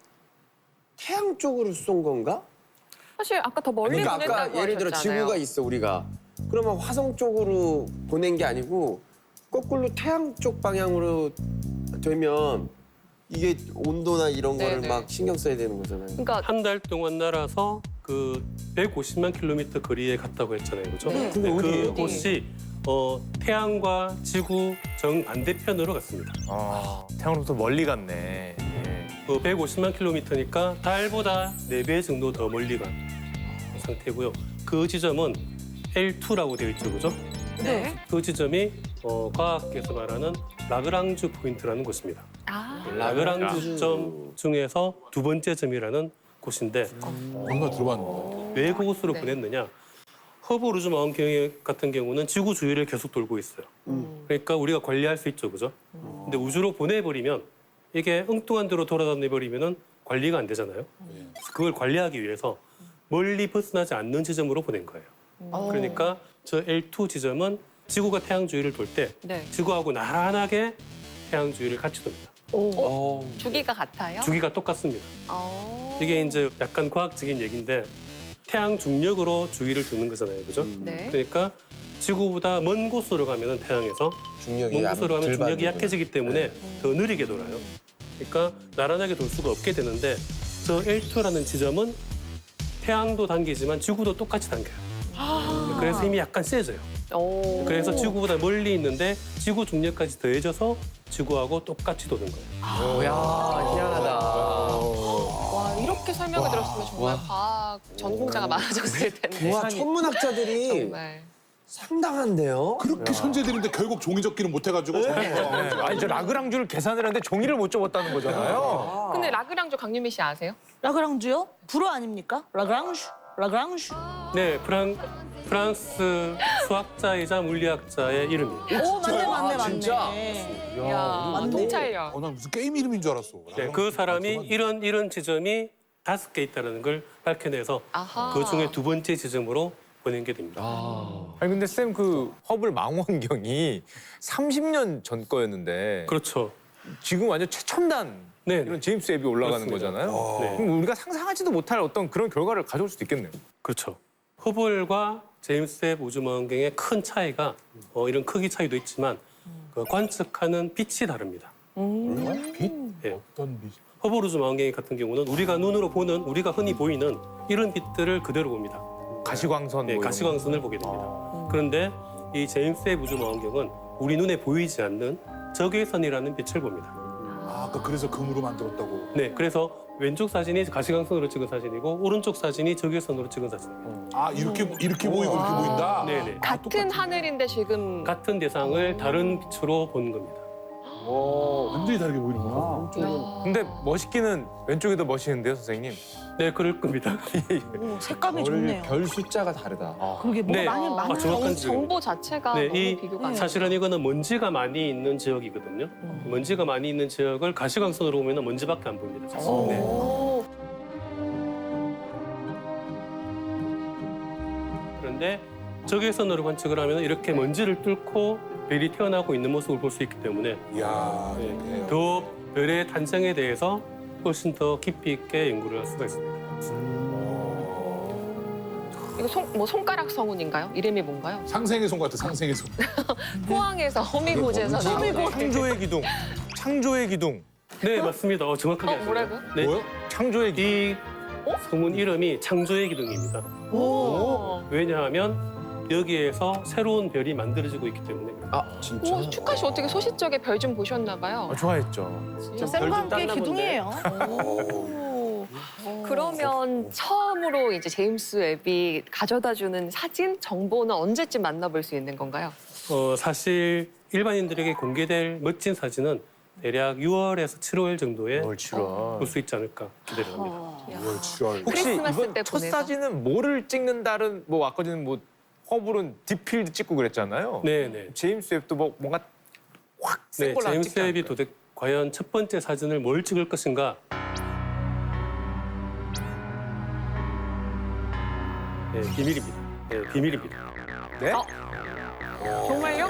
태양 쪽으로 쏜 건가?
사실 아까 더 멀리
그러니까
보냈다고
아까 예를 들어
하셨잖아요.
지구가 있어 우리가. 그러면 화성 쪽으로 보낸 게 아니고 거꾸로 태양 쪽 방향으로 되면 이게 온도나 이런 거를
네네.
막 신경 써야 되는 거잖아요.
그러니까
한 달 동안 날아서 그 150만 킬로미터 거리에 갔다고 했잖아요, 그렇죠?
네.
그게 어디예요?
그곳이 태양과 지구 정 반대편으로 갔습니다.
태양으로부터 멀리 갔네.
그 150만 킬로미터니까 달보다 4배 정도 더 멀리 간 상태고요. 그 지점은 L2라고 되어 있죠, 그죠?
네.
그 지점이 과학계에서 말하는 라그랑주 포인트라는 곳입니다. 라그랑주 점 중에서 두 번째 점이라는 곳인데
얼마 들어봤는데.
왜 그곳으로
네.
보냈느냐? 허블 우주 망원경 같은 경우는 지구 주위를 계속 돌고 있어요. 그러니까 우리가 관리할 수 있죠, 그죠? 근데 우주로 보내버리면 이게 엉뚱한 데로 돌아다녀버리면은 관리가 안 되잖아요. 그래서 그걸 관리하기 위해서 멀리 벗어나지 않는 지점으로 보낸 거예요. 그러니까 저 L2 지점은 지구가 태양 주위를 돌 때
네.
지구하고 나란하게 태양 주위를 같이 돕니다.
주기가 같아요?
주기가 똑같습니다. 이게 이제 약간 과학적인 얘기인데 태양 중력으로 주위를 도는 거잖아요, 그죠?
네.
그러니까 지구보다 먼 곳으로 가면은 태양에서
중력이
먼 곳으로 가면
덜
중력이
받는구나.
약해지기 때문에 더 느리게 돌아요. 그러니까 나란하게 돌 수가 없게 되는데 저 L2라는 지점은 태양도 당기지만 지구도 똑같이 당겨요. 그래서 힘이 약간 세져요. 그래서 지구보다 멀리 있는데 지구 중력까지 더해져서 지구하고 똑같이 도는 거예요.
야, 희한하다.
와, 이렇게 설명을 들었으면 정말 과학 전공자가 많아졌을 텐데.
와, 천문학자들이
정말.
상당한데요?
그렇게 천재들인데 결국 종이접기는 못 해가지고.
아니 저 라그랑주를 계산을 하는데 종이를 못 접었다는 거잖아요.
근데 라그랑주 강유미 씨 아세요?
라그랑주요? 불어 아닙니까? 라그랑주. 라그랑주.
네, 프랑스 수학자이자 물리학자의 이름이에요.
오, 맞네.
진짜?
야, 통찰력.
난 무슨 게임 이름인 줄 알았어.
네, 그 사람이 이런 지점이 5개 있다는 걸 밝혀내서
아하.
그 중에 두 번째 지점으로 보낸 게 됩니다.
아니 근데 쌤 그 허블 망원경이 30년 전 거였는데
그렇죠.
지금 완전 최첨단
네,
이런 제임스 웹이 올라가는
그렇습니다.
거잖아요.
네.
그럼 우리가 상상하지도 못할 어떤 그런 결과를 가져올 수도 있겠네요.
그렇죠. 허블과 제임스 웹 우주망원경의 큰 차이가 이런 크기 차이도 있지만 그 관측하는 빛이 다릅니다.
빛?
네.
어떤 빛?
허블 우주망원경 같은 경우는 우리가 눈으로 보는, 우리가 흔히 보이는 이런 빛들을 그대로 봅니다.
가시광선.
네,
뭐 이런
가시광선을 보게 됩니다. 그런데 이 제임스 웹 우주망원경은 우리 눈에 보이지 않는 적외선이라는 빛을 봅니다.
아까 그래서 금으로 만들었다고.
네, 그래서 왼쪽 사진이 가시광선으로 찍은 사진이고 오른쪽 사진이 적외선으로 찍은 사진입니다.
아 이렇게 보이고 이렇게 보인다.
네네.
같은 하늘인데 지금
같은 대상을 다른 빛으로 보는 겁니다.
완전히 다르게 보이는구나.
근데 멋있기는 왼쪽이 더 멋있는데요, 선생님?
네, 그럴 겁니다.
오, 색감이 좋네요.
별 숫자가 다르다.
그러게 뭐
네.
많은
정확한
정보 자체가
네,
너무
이
비교가 안
사실은 이거는 먼지가 많이 있는 지역이거든요. 먼지가 많이 있는 지역을 가시광선으로 보면 먼지밖에 안 보입니다. 사실. 네.
오.
그런데 적외선으로 관측을 하면 이렇게 먼지를 뚫고 별이 태어나고 있는 모습을 볼 수 있기 때문에
이야.
네,
이렇게.
더 별의 탄생에 대해서 훨씬 더 깊이 있게 연구를 할 수가 있습니다.
이거 손가락 성운인가요? 이름이 뭔가요?
상생의 손 같아. 상생의 손.
포항에서 허미고지에서 나온
창조의 기둥. 창조의 기둥.
네, 맞습니다. 정확하게 아시네요.
뭐라고요?
네,
뭐요?
창조의 기둥.
이 성문 이름이 창조의 기둥입니다.
오.
왜냐하면 여기에서 새로운 별이 만들어지고 있기 때문에 그래요.
아, 진짜?
오, 축하 씨 어떻게 소시적에 별 좀 보셨나 봐요.
좋아했죠.
쌤과 함께
땄나
기둥이에요.
오. 그러면 처음으로 이제 제임스 웹이 가져다주는 사진 정보는 언제쯤 만나볼 수 있는 건가요?
사실 일반인들에게 공개될 멋진 사진은 대략 6월에서 7월 정도에
6월, 7월.
볼 수 있지 않을까 기대를 합니다.
6월, 7월.
혹시
크리스마스
이번
때
첫
보내서.
사진은 뭐를 찍는다는 뭐 아까 전에 뭐 허블은 딥필드 찍고 그랬잖아요.
네네.
제임스 웹도 뭐 뭔가 확
네,
센 걸로 안
제임스
찍지
웹이
않을까요?
도대체 과연 첫 번째 사진을 뭘 찍을 것인가? 네, 비밀입니다. 네, 비밀입니다.
네?
정말요?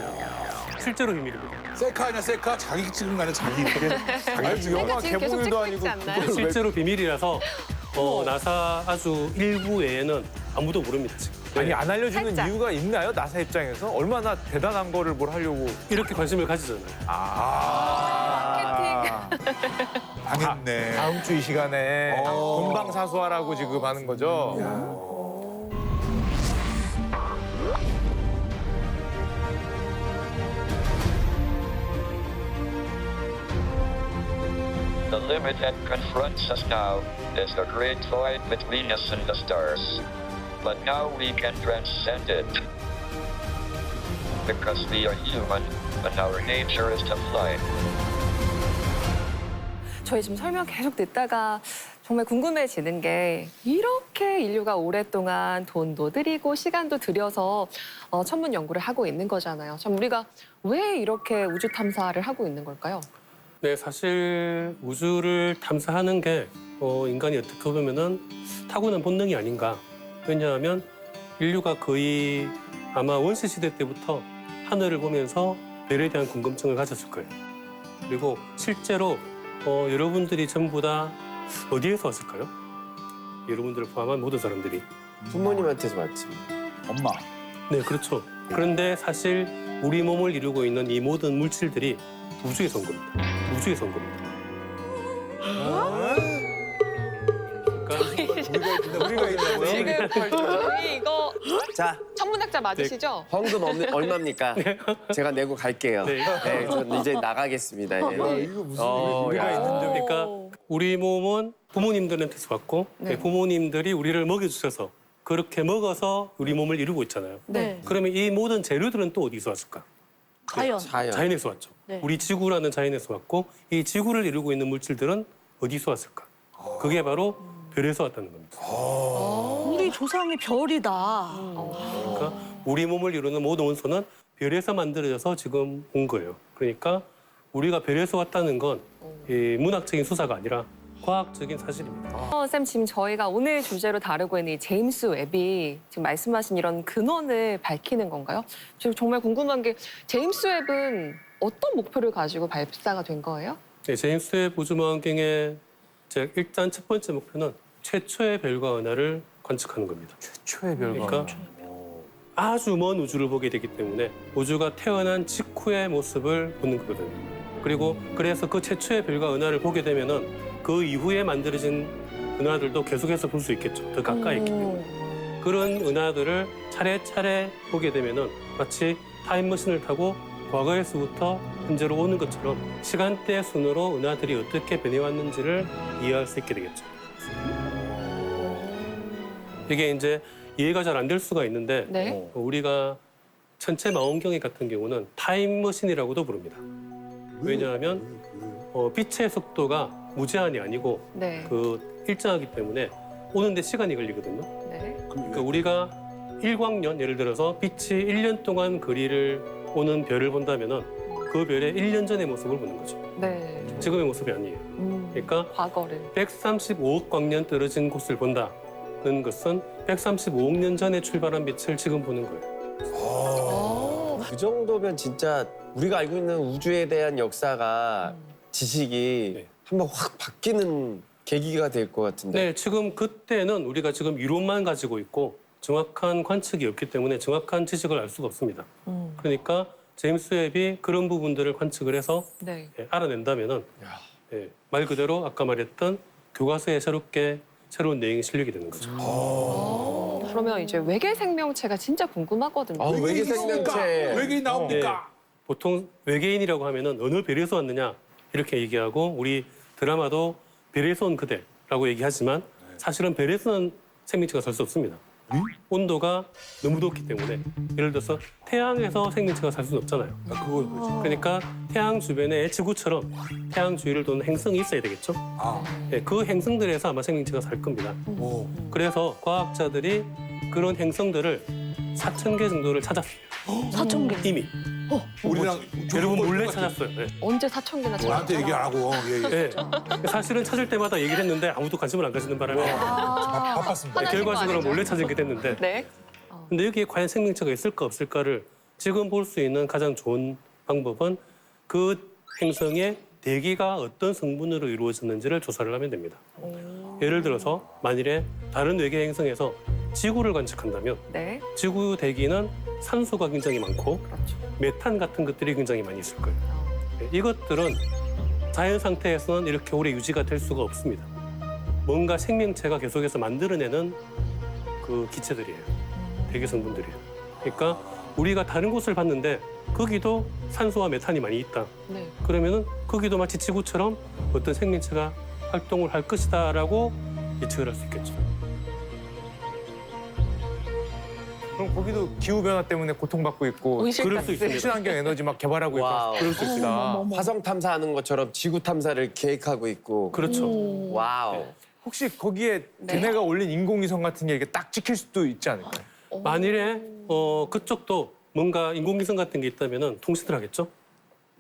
실제로 비밀입니다.
셀카 아니야 셀카? 자기 찍은 거 아니야 자기.
아니, 영화
지금 계속
개봉일도
찍고
아니고
있지 않나요?
그걸 왜-
실제로 비밀이라서 나사 아주 일부 외에는 아무도 모릅니다. 지금.
아니 안 알려주는
살짝.
이유가 있나요? 나사 입장에서 얼마나 대단한 거를 뭘 하려고?
이렇게 관심을 가지잖아요.
당했네.
다음 주 이 시간에
어.
본방사수하라고 지금 하는 거죠.
The limit that confronts us now is the great void between us and the stars. But now we can transcend it. Because we are human, and our nature is to fly.
저희 지금 설명 계속 듣다가 정말 궁금해지는 게 이렇게 인류가 오랫동안 돈도 들이고 시간도 들여서 천문 연구를 하고 있는 거잖아요. 참 우리가 왜 이렇게 우주 탐사를 하고 있는 걸까요?
네, 사실 우주를 탐사하는 게 인간이 어떻게 보면은 타고난 본능이 아닌가. 왜냐하면 인류가 거의 아마 원시 시대 때부터 하늘을 보면서 별에 대한 궁금증을 가졌을 거예요. 그리고 실제로 여러분들이 전부 다 어디에서 왔을까요? 여러분들을 포함한 모든 사람들이.
부모님한테서 왔지.
엄마.
네, 그렇죠. 그런데 사실 우리 몸을 이루고 있는 이 모든 물질들이 우주에서 온 겁니다. 우주에서 온 겁니다.
우리가 있다고요?
저희 이거
자,
천문학자 맞으시죠?
헌금 얼마입니까? 제가 내고 갈게요.
네.
네, 전 이제 나가겠습니다. 예.
이거 무슨
우리가 있는데
그러니까 우리 몸은 부모님들한테서 왔고
네.
부모님들이 우리를 먹여주셔서 그렇게 먹어서 우리 몸을 이루고 있잖아요.
네.
그러면 이 모든 재료들은 또 어디서 왔을까?
자연.
자연에서 왔죠.
네.
우리 지구라는 자연에서 왔고 이 지구를 이루고 있는 물질들은 어디서 왔을까? 그게 바로 별에서 왔다는 겁니다.
우리 조상의 별이다.
그러니까 우리 몸을 이루는 모든 원소는 별에서 만들어져서 지금 온 거예요. 그러니까 우리가 별에서 왔다는 건 이 문학적인 수사가 아니라 과학적인 사실입니다.
쌤, 지금 저희가 오늘 주제로 다루고 있는 이 제임스 웹이 지금 말씀하신 이런 근원을 밝히는 건가요? 지금 정말 궁금한 게 제임스 웹은 어떤 목표를 가지고 발사가 된 거예요?
네, 제임스 웹 우주망원경의 일단 첫 번째 목표는 최초의 별과 은하를 관측하는 겁니다.
최초의 별과
그러니까 아주 먼 우주를 보게 되기 때문에 우주가 태어난 직후의 모습을 보는 거거든요. 그리고 그래서 그 최초의 별과 은하를 보게 되면은 그 이후에 만들어진 은하들도 계속해서 볼 수 있겠죠. 더 가까이 있기 때문에. 그런 은하들을 차례차례 보게 되면은 마치 타임머신을 타고 과거에서부터 현재로 오는 것처럼 시간대 순으로 은하들이 어떻게 변해왔는지를 이해할 수 있게 되겠죠. 이게 이제 이해가 잘 안 될 수가 있는데
네.
우리가 천체 망원경이 같은 경우는 타임머신이라고도 부릅니다. 왜냐하면 빛의 속도가 무제한이 아니고
네.
일정하기 때문에 오는데 시간이 걸리거든요.
네.
그러니까 우리가 일광년, 예를 들어서 빛이 1년 동안 거리를 오는 별을 본다면은 그 별의 1년 전의 모습을 보는 거죠.
네.
지금의 모습이 아니에요. 그러니까
과거를.
135억 광년 떨어진 곳을 본다는 것은 135억 년 전에 출발한 빛을 지금 보는 거예요.
그 정도면 진짜 우리가 알고 있는 우주에 대한 역사가 지식이
네.
한번 확 바뀌는 계기가 될 것 같은데.
네, 지금 그때는 우리가 지금 이론만 가지고 있고 정확한 관측이 없기 때문에 정확한 지식을 알 수가 없습니다. 그러니까 제임스 웹이 그런 부분들을 관측을 해서
네.
알아낸다면은 말 그대로 아까 말했던 교과서에 새로운 내용이 실리게 되는 거죠.
그러면 이제 외계 생명체가 진짜 궁금하거든요.
아, 외계 생명체.
외계인 나옵니까?
보통 외계인이라고 하면은 어느 별에서 왔느냐 이렇게 얘기하고 우리 드라마도 별에서 온 그대라고 얘기하지만 사실은 별에서 온 생명체가 살 수 없습니다. 온도가 너무 높기 때문에 예를 들어서 태양에서 생명체가 살 수는 없잖아요. 그러니까 태양 주변에 지구처럼 태양 주위를 도는 행성이 있어야 되겠죠. 네, 그 행성들에서 아마 생명체가 살 겁니다. 그래서 과학자들이 그런 행성들을 4,000개 정도를 찾았어요.
4,000개.
이미.
우리랑
여러분 몰래 찾았어요. 네.
언제 4,000개나 찾았죠?
나한테 얘기 안 하고.
네. 사실은 찾을 때마다 얘기를 했는데 아무도 관심을 안 가지는 바람에
바빴습니다.
뻔하신 거
결과적으로
아니죠?
몰래 찾게 됐는데
네.
근데 여기에 과연 생명체가 있을까 없을까를 지금 볼 수 있는 가장 좋은 방법은 그 행성의 대기가 어떤 성분으로 이루어졌는지를 조사를 하면 됩니다. 예를 들어서 만일에 다른 외계 행성에서 지구를 관측한다면
네.
지구 대기는 산소가 굉장히 많고
그렇죠.
메탄 같은 것들이 굉장히 많이 있을 거예요. 이것들은 자연 상태에서는 이렇게 오래 유지가 될 수가 없습니다. 뭔가 생명체가 계속해서 만들어내는 그 기체들이에요. 대기 성분들이에요. 그러니까 우리가 다른 곳을 봤는데 거기도 산소와 메탄이 많이 있다.
네.
그러면은 거기도 마치 지구처럼 어떤 생명체가 활동을 할 것이다라고 예측을 할 수 있겠죠.
그럼 거기도 기후 변화 때문에 고통받고 있고
그럴 수 있습니다.
친환경 에너지 막 개발하고
와우.
있고 그럴 수 있다.
화성 탐사하는 것처럼 지구 탐사를 계획하고 있고.
그렇죠.
와우.
혹시 거기에
네.
걔네가 올린 인공위성 같은 게 이렇게 딱 찍힐 수도 있지 않을까요?
만일에 그쪽도 뭔가 인공위성 같은 게 있다면은 통신을 하겠죠.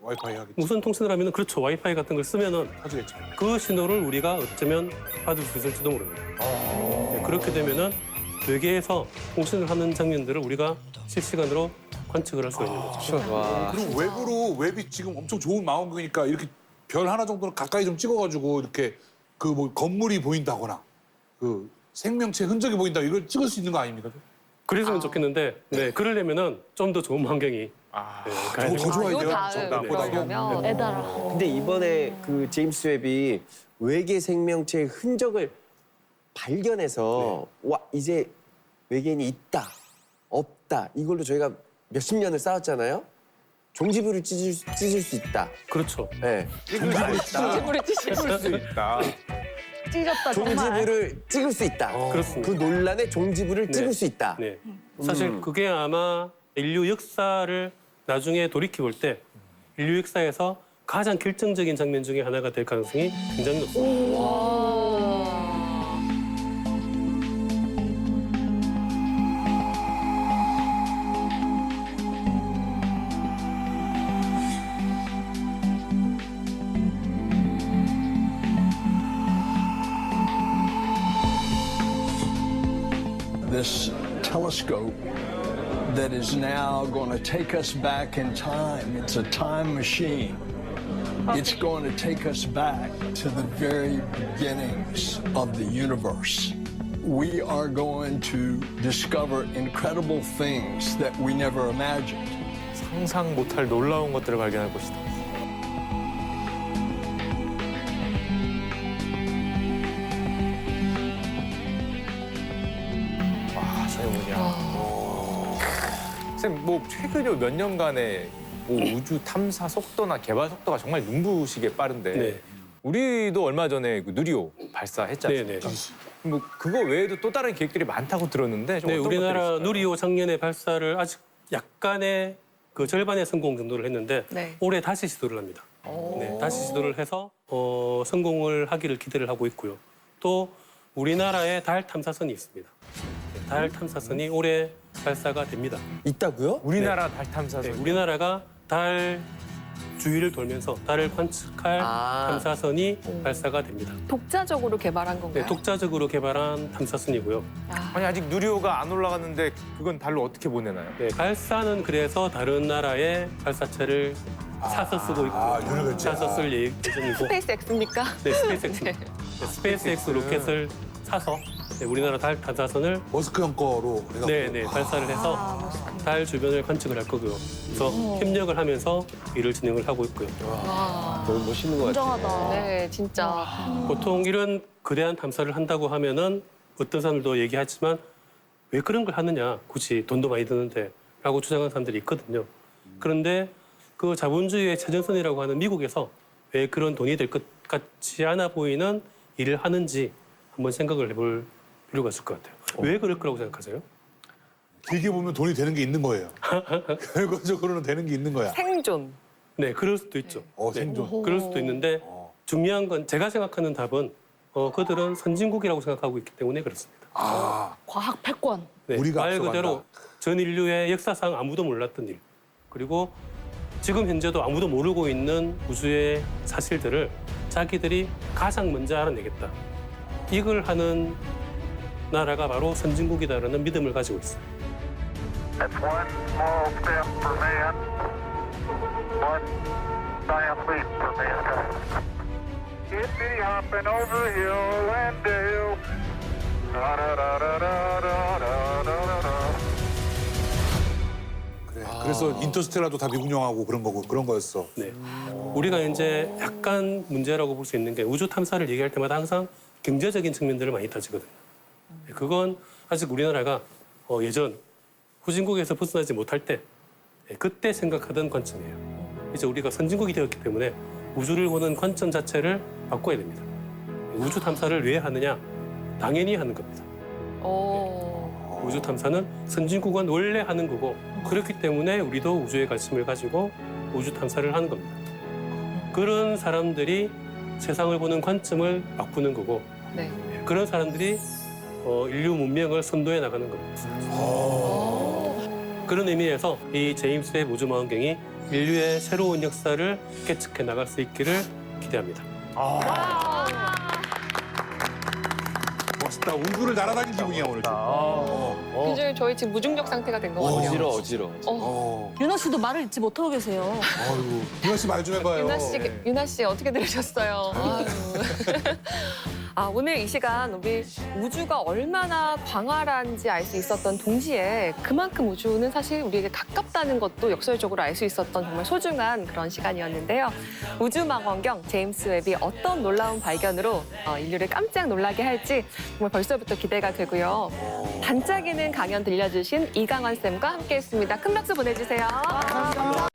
와이파이 하겠지.
무슨 통신을 하면은 그렇죠. 와이파이 같은 걸 쓰면은
하겠지.
그 신호를 우리가 어쩌면 받을 수 있을지도 모릅니다. 네, 그렇게 되면은 외계에서 통신을 하는 장면들을 우리가 실시간으로 관측을 할 수가 있는 거죠.
와.
그리고 웹이 지금 엄청 좋은 망원경이니까 이렇게 별 하나 정도는 가까이 좀 찍어가지고 이렇게 그 뭐 건물이 보인다거나 그 생명체 흔적이 보인다 이걸 찍을 수 있는 거 아닙니까?
그랬으면 좋겠는데 네, 그러려면은 좀 더 좋은 환경이 네, 가야
더 좋아야
요
돼요.
다음
나보다도.
그러면
애달아.
근데 이번에 그 제임스 웹이 외계 생명체의 흔적을 발견해서 와 이제 외계인이 있다. 있다. 이걸로 저희가 몇십 년을 싸웠잖아요. 종지부를 찢을 수 있다.
그렇죠.
네.
종지부를 찢을
수 있다.
찢었다 정말.
종지부를 찍을 수 있다.
그렇습니다.
그 논란의 종지부를 찍을 수 있다.
네. 사실 그게 아마 인류 역사를 나중에 돌이켜 볼 때 인류 역사에서 가장 결정적인 장면 중에 하나가 될 가능성이 굉장히 높습니다.
This telescope that is now going to take us back in time. It's a time machine. It's going to take us back to the very beginnings of the universe. We are going to discover incredible things that we never imagined.
상상 못할 놀라운 것들을 발견할 것이다. 와, 쌤, 뭐 최근 몇 년간의 뭐 우주 탐사 속도나 개발 속도가 정말 눈부시게 빠른데
네.
우리도 얼마 전에 그 누리호 발사했지 않습니까? 뭐 그거 외에도 또 다른 계획들이 많다고 들었는데 좀
네,
어떤
우리나라
것들이 있을까요?
누리호 작년에 발사를 아직 약간의 그 절반의 성공 정도를 했는데
네.
올해 다시 시도를 합니다. 네, 다시 시도를 해서 성공을 하기를 기대를 하고 있고요. 또 우리나라에 달 탐사선이 있습니다. 네, 달 탐사선이 올해 발사가 됩니다.
있다고요?
우리나라 달 탐사선.
네, 우리나라가 달 주위를 돌면서 달을 관측할 탐사선이 발사가 됩니다.
독자적으로 개발한 건가요?
네, 독자적으로 개발한 탐사선이고요.
아니 아직 누리호가 안 올라갔는데 그건 달로 어떻게 보내나요?
네, 발사는 그래서 다른 나라의 발사체를 사서 쓰고 있고 사서 쓸 예정이고
스페이스 X입니까?
네, 스페이스X. 네, 스페이스X 로켓을 사서 네, 우리나라 달 탐사선을
머스크 형 거로
네, 발사를 해서 달 주변을 관측을 할 거고요. 그래서 협력을 하면서 일을 진행을 하고 있고요.
너무 멋있는 것 같아요.
굉장하다.
네, 진짜.
보통 이런 거대한 탐사를 한다고 하면은 어떤 사람들도 얘기하지만 왜 그런 걸 하느냐, 굳이 돈도 많이 드는데 라고 주장하는 사람들이 있거든요. 그런데 그 자본주의의 최전선이라고 하는 미국에서 왜 그런 돈이 될 것 같지 않아 보이는 일을 하는지 한번 생각을 해볼 필요가 있을 것 같아요. 왜 그럴 거라고 생각하세요?
길게 보면 돈이 되는 게 있는 거예요. 결과적으로는 되는 게 있는 거야.
생존.
네, 그럴 수도 있죠.
생존.
네, 그럴 수도 있는데 중요한 건 제가 생각하는 답은 그들은 선진국이라고 생각하고 있기 때문에 그렇습니다.
과학 패권.
네,
우리가
말
앞서간다.
그대로 전 인류의 역사상 아무도 몰랐던 일, 그리고 지금 현재도 아무도 모르고 있는 우주의 사실들을 자기들이 가장 먼저 알아내겠다. 이걸 하는 나라가 바로 선진국이다라는 믿음을 가지고 있어요.
That's one small step for man, one giant leap for mankind. Hippity hopping over hill and dale. Da da da da da da da da da.
그래. 그래서 인터스텔라도 다 미국 영화고 그런 거고 그런 거였어.
네. 우리가 이제 약간 문제라고 볼 수 있는 게 우주 탐사를 얘기할 때마다 항상 경제적인 측면들을 많이 따지거든요. 그건 아직 우리나라가 예전 후진국에서 벗어나지 못할 때 그때 생각하던 관점이에요. 이제 우리가 선진국이 되었기 때문에 우주를 보는 관점 자체를 바꿔야 됩니다. 우주 탐사를 왜 하느냐? 당연히 하는 겁니다. 우주 탐사는 선진국은 원래 하는 거고 그렇기 때문에 우리도 우주에 관심을 가지고 우주 탐사를 하는 겁니다. 그런 사람들이 세상을 보는 관점을 바꾸는 거고
네.
그런 사람들이 인류 문명을 선도해 나가는 겁니다. 그런 의미에서 이 제임스 웹 우주망원경이 인류의 새로운 역사를 깨측해 나갈 수 있기를 기대합니다.
멋있다. 우주를 날아다니는 기분이야 오늘.
굉장히 저희 지금 무중력 상태가 된 것 같아요.
어지러워.
윤아 씨도 말을 잊지 못하고 계세요.
아이고, 유나 씨 말 좀 해봐요.
유나 씨 어떻게 들으셨어요? 아유. 오늘 이 시간 우리 우주가 얼마나 광활한지 알 수 있었던 동시에 그만큼 우주는 사실 우리에게 가깝다는 것도 역설적으로 알 수 있었던 정말 소중한 그런 시간이었는데요. 우주망원경 제임스 웹이 어떤 놀라운 발견으로 인류를 깜짝 놀라게 할지 정말 벌써부터 기대가 되고요. 반짝이는 강연 들려주신 이강원 쌤과 함께했습니다. 큰 박수 보내주세요.
감사합니다.